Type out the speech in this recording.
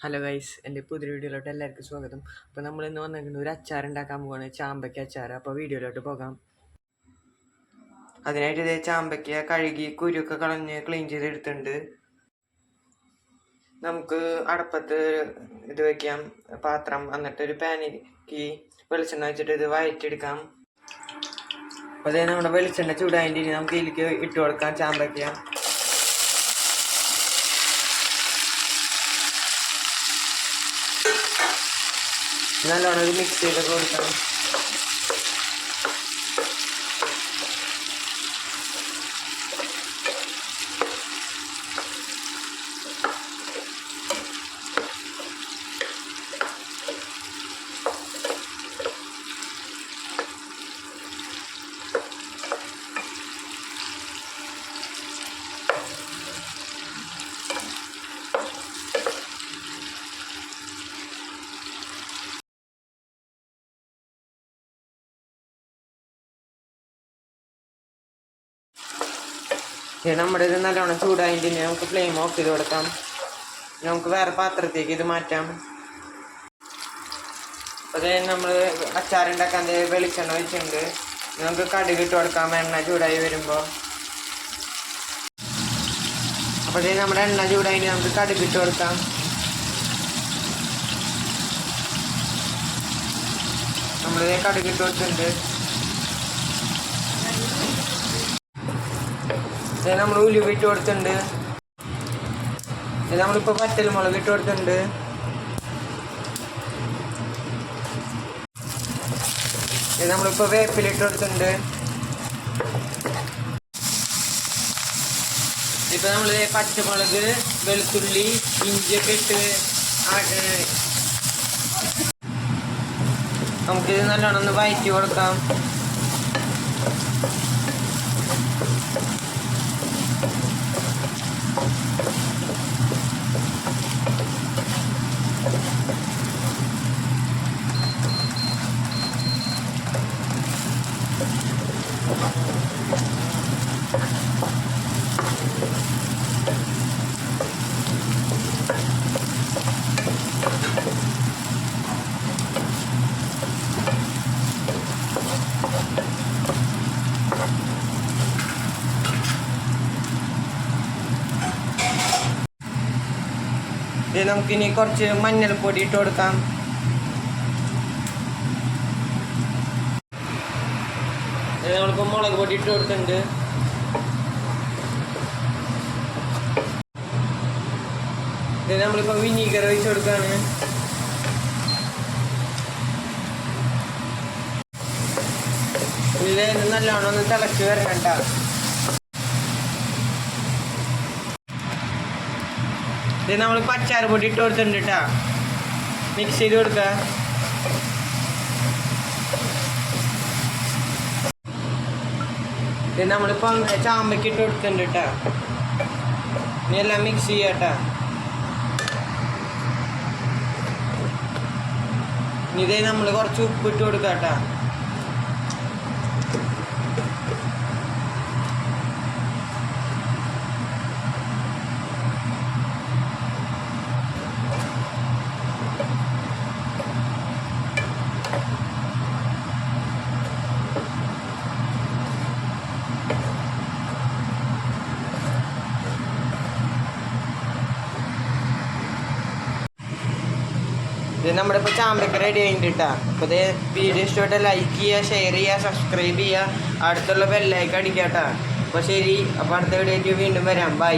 Hello guys, എൻ്റെ പുതിയ വീഡിയോയിലോട്ട് എല്ലാവർക്കും സ്വാഗതം. അപ്പോൾ നമ്മളിന്ന് വന്നിരിക്കുന്നത് ഒരു അച്ചാർ ഉണ്ടാക്കാൻ പോവാണ്, ചാമ്പയ്ക്ക അച്ചാർ. അപ്പോൾ വീഡിയോയിലോട്ട് പോകാം. അതിനായിട്ട് ഇതേ ചാമ്പയ്ക്ക കഴുകി കുരുക്കെ കളഞ്ഞ് ക്ലീൻ ചെയ്തെടുത്തിട്ടുണ്ട്. നമുക്ക് അടപ്പത്ത് ഇത് വയ്ക്കാം, പാത്രം. എന്നിട്ട് ഒരു പാനിലേക്ക് വെളിച്ചെണ്ണ വെച്ചിട്ട് ഇത് വഴറ്റിയെടുക്കാം. അപ്പോൾ അതേ നമ്മുടെ വെളിച്ചെണ്ണ ചൂടായിട്ട് നമുക്ക് ഇതിലേക്ക് ഇട്ട് കൊടുക്കാം ചാമ്പയ്ക്ക. നല്ലോണം ഇത് മിക്സ് ചെയ്തൊക്കെ കൊടുക്കണം. നമ്മുടെ ഇത് നല്ലോണം ചൂടായിട്ട് നമുക്ക് ഫ്ലെയിം ഓഫ് ചെയ്ത് കൊടുക്കാം. നമുക്ക് വേറെ പാത്രത്തേക്ക് ഇത് മാറ്റാം. അതേ നമ്മൾ അച്ചാറുണ്ടാക്കാൻ വെളിച്ചെണ്ണ വെച്ചിട്ടുണ്ട്. നമുക്ക് കടുക് ഇട്ട് കൊടുക്കാം എണ്ണ ചൂടായി വരുമ്പോൾ. അപ്പോൾ നമ്മുടെ എണ്ണ ചൂടായിട്ട് നമുക്ക് കടുക് ഇട്ട് കൊടുക്കാം. നമ്മളിതേ കടുക് ഇട്ട് കൊടുത്തിട്ടുണ്ട്. നമ്മൾ ഉലുവ ഇട്ട് കൊടുത്തിട്ടുണ്ട്. നമ്മളിപ്പോൾ വറ്റൽ മുളക് ഇട്ട് കൊടുത്തിട്ടുണ്ട്. നമ്മളിപ്പോൾ വേപ്പിലിട്ട് കൊടുത്തിട്ടുണ്ട്. ഇപ്പം നമ്മൾ പച്ചമുളക്, വെളുത്തുള്ളി, ഇഞ്ചിയൊക്കെ ഇട്ട് നമുക്കിത് നല്ലോണം ഒന്ന് വഴറ്റി കൊടുക്കാം. നമുക്കിനി കുറച്ച് മഞ്ഞൾപ്പൊടി ഇട്ട് കൊടുക്കാം. നമ്മളിപ്പോൾ മുളക് പൊടി ഇട്ട് കൊടുത്തിട്ടുണ്ട്. നമ്മളിപ്പോൾ വിനീഗർ ഒഴിച്ച് കൊടുക്കുകയാണ്. ഇത് നല്ലോണം ഒന്ന് തിളച്ച് വരണം കേട്ടോ. ഇത് നമ്മൾ അച്ചാർ പൊടി ഇട്ട് കൊടുത്തിട്ടുണ്ട് കേട്ടോ. മിക്സ് ചെയ്ത് കൊടുക്കുക. ഇത് നമ്മളിപ്പോൾ ചാമ്പയ്ക്ക് ഇട്ട് കൊടുത്തിട്ടുണ്ട് കേട്ടോ. ഇനി എല്ലാം മിക്സ് ചെയ്യാം കേട്ടോ. ഇതേ നമ്മൾ കുറച്ച് ഉപ്പ് ഇട്ട് കൊടുക്കാം കേട്ടോ. ഇത് നമ്മുടെ ഇപ്പോൾ ചാമ്പയ്ക്ക റെഡി ആയിട്ട് കേട്ടോ. അപ്പോൾ ഇത് വീഡിയോ ഇഷ്ടമായിട്ട് ലൈക്ക് ചെയ്യുക, ഷെയർ ചെയ്യുക, സബ്സ്ക്രൈബ് ചെയ്യുക, അടുത്തുള്ള ബെല്ലൈക്കൺ അടിക്കുക കേട്ടോ. അപ്പോൾ ശരി, അപ്പോൾ അടുത്ത വീഡിയോ വീണ്ടും വരാം. ബൈ.